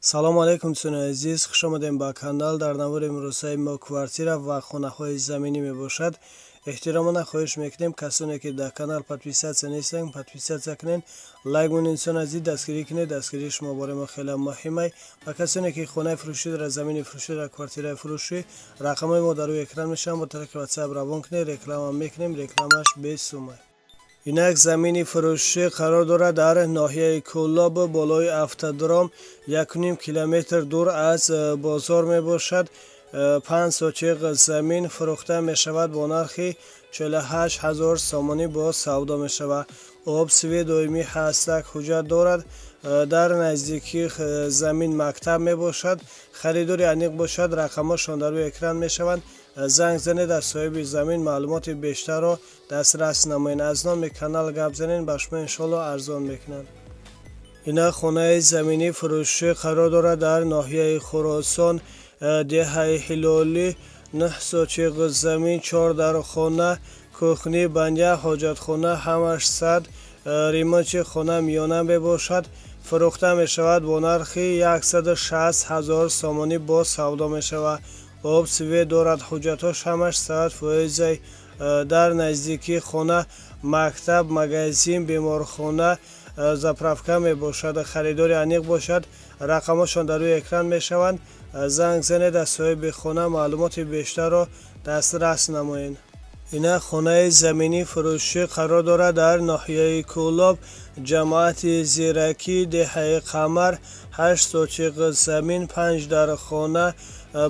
салому алайкум дӯстони азиз, хушомадем ба канал. дар навори имрӯзҳои мо квартира ва хонаҳои заминӣ мебошад. эҳтиромона хоҳиш мекунем касоне ки дар канал подписатсия нестанд, подписатсия кунед, лайк монед. дӯстони азиз, дастгирӣ кунед. дастгирии шумо бораи мо хеле муҳимай. ва касоне ки хонаи фурӯшӣ дорад, замини фурӯшӣ дорад, квартираи фурӯшӣ, рақамҳои мо дар рӯи экран мешаванд. бо тариқи WhatsApp равон кунед, реклама мекунем, рекламаш бесумай. инак замини фурӯшӣ қарор дорад дар ноҳияи Кӯлоб, болои автодром 1.5 километр дур аз бозор мебошад. 5 сотиқ замин фурӯхта мешавад бо нархи 48 000 сомонӣ бо савдо мешавад. обсиви доимӣ ҳастак, ҳуҷҷат дорад. дар наздикии замин мактаб мебошад. харидори аниқ бошад, рақамҳошон дар рӯи экран мешаванд. занг занед, аз соҳиби замин маълумоти бештарро дастрас намоед. аз номи канал гап занед, ба шумо иншоалло арзон мекунанд. ина хонаи заминӣ фурӯшӣ қарор дорад дар ноҳияи Хӯросон, деҳаи Ҳилолӣ. 9 сотиқ замин, 4 дархона, кухни, баня, ҳоҷатхона, ҳамаш сад. ремонти хона миёна мебошад. фурӯхта мешавад бо нархи 160 000 сомонӣ бо савдо мешавад. обсиве дорад, ҳуҷҷатош ҳамаш 100%. дар наздикии хона мактаб, магазин, беморхона, заправка мебошад. харидори аниқ бошад, рақамҳошон дар рӯи экран мешаванд. занг занед, аз соҳиби хона маълумоти бештарро дастрас намоед. ина хонаи заминӣ фурӯшӣ қарор дорад дар ноҳияи Кӯлоб, ҷамоати зиракӣ, деҳаи Қамар. 8 сотиқ замин, 5 дархона,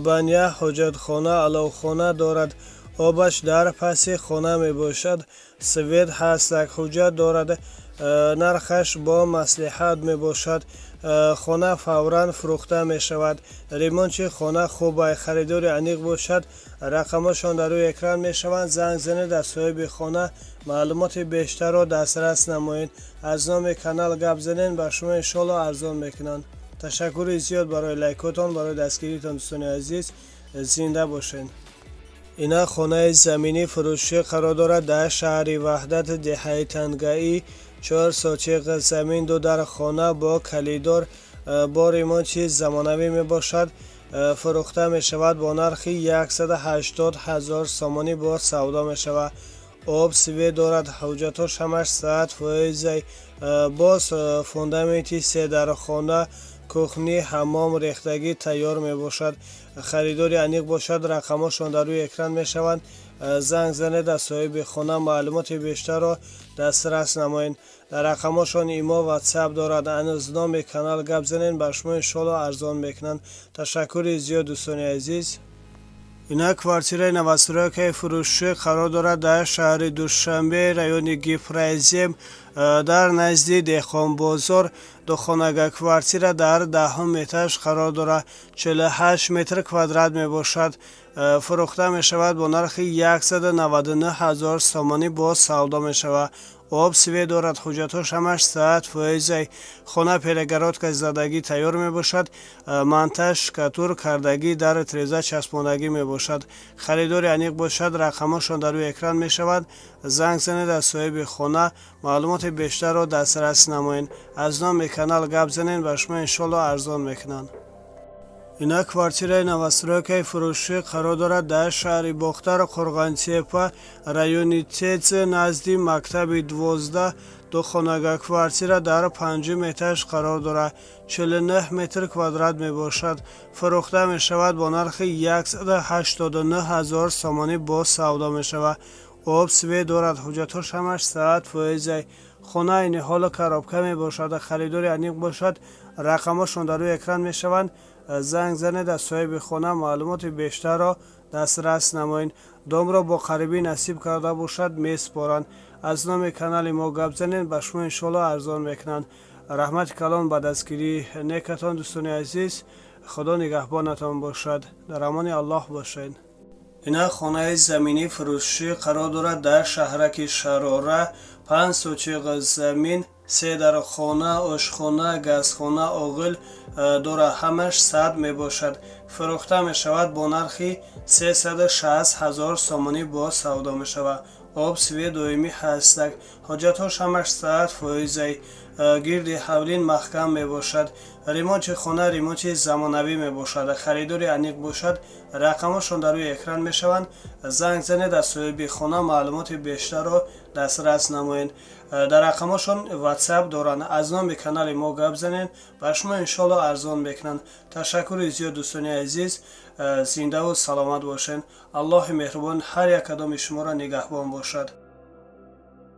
баня, ҳоҷатхона, аловхона дорад. обаш дар паси хона мебошад. свет ҳастак, ҳуҷҷат дорад. нархаш бо маслиҳат мебошад. хона фавран фурӯхта мешавад. ремонти хона хубай, харидори аниқ бошад. рақамҳошон дар рӯи экран мешаванд. занг занед, аз соҳиби хона маълумоти бештарро дастрас намоед. аз номи канал гап занед, ба шумо иншоалло арзон мекунанд. ташаккури зиёд барои лайкотон, барои дастгиритон. дӯстони азиз, зинда бошед. ина хонаи заминӣ фурӯшӣ қарор дорад дар шаҳри Ваҳдат, деҳаи Тангаӣ. 4 сотиқ замин, 2 дархона бо калидор, бо ремонти замонавӣ мебошад. фурӯхта мешавад бо нархи 180 000 сомонӣ бо савдо мешавад. обсиве дорад, ҳуҷҷатош ҳамаш 100%. боз фундаменти 3 дархона, кухни, ҳаммом, рехтагӣ тайёр мебошад. харидори аниқ бошад. рақамҳошон дар рӯи экран мешаванд. занг занед, аз соҳиби хона маълумоти бештарро дастрас намоед. дар рақамҳошон имо WhatsApp дорад. аз номи канал гап занед, ба шумо иншоалло арзон мекунанд. ташаккури зиёд дӯстони азиз. ина квартираи новостройкаи фурӯшӣ қарор дорад дар шаҳри Душанбе, раёни Гифрайзем, дар назди Деҳқонбозор. духонага квартира дар 10-ум этаж қарор дорад. 48 метр квадрат мебошад. фурӯхта мешавад бо нархи 199 000 сомонӣ бо савдо мешавад. обсиве дорад, ҳуҷҷатош ҳамаш 100%. хона перегородка задагӣ тайёр мебошад. монтаж шкатур кардагӣ, дар тиреза часпондагӣ мебошад. харидори аниқ бошад. рақамҳошон дар рӯи экран мешавад. занг занед, аз соҳиби хона маълумоти бештарро дастрас намоед. аз номи канал гап занед, ба шумо иншоалло арзон мекунанд. ина квартираи новостройкаи фурӯшӣ қарор дорад дар шаҳри Бохтар, Қурғантепа, раёни Тец, назди мактаби 12. духонага квартира дар 5-ум этаж қарор дорад. 49 метр квадрат мебошад. фурӯхта мешавад бо нархи 189 000 сомонӣ бо савдо мешавад. обсиве дорад, ҳуҷҷатош ҳамаш 100%. хона айни ҳоло коробка мебошад. харидори аниқ бошад. рақамҳошон дар рӯи экран мешаванд. занг занед, аз соҳиби хона маълумоти бештарро дастрас намоед. домро бо қарибӣ насиб карда бошад, месупоранд. аз номи канали мо гап занед, ба шумо иншоалло арзон мекунанд. раҳмати калон ба дастгирии некатон. дӯстони азиз, худо нигаҳбонатон бошад. дар амони аллоҳ бошед. ина хонаи заминӣ фурӯшӣ қарор дорад дар шаҳраки Шарора. 5 сотиқ замин, 3 дархона, ошхона, газхона, оғил дорад. ҳамаш сад мебошад. фурӯхта мешавад бо нархи 360 000 сомонӣ бо савдо мешавад. обсиве доимӣ ҳастак. ҳоҷатҳош ҳамаш 100%. гирди ҳавлин маҳкам мебошад, ремонти хона ремонти замонавӣ мебошад, харидори аниқ бошад, рақамҳошон дар рӯи экран мешаванд. занг занед аз соҳиби хона маълумоти бештарро дастрас намоед. дар рақамҳошон ватсап доранд. аз номи канали мо гап занед, ба шумо иншоалло арзон мекунанд. ташаккури зиёд дӯстони азиз, зиндаву саломат бошед. аллоҳи меҳрубон ҳар як кадоми шуморо нигаҳбон бошад.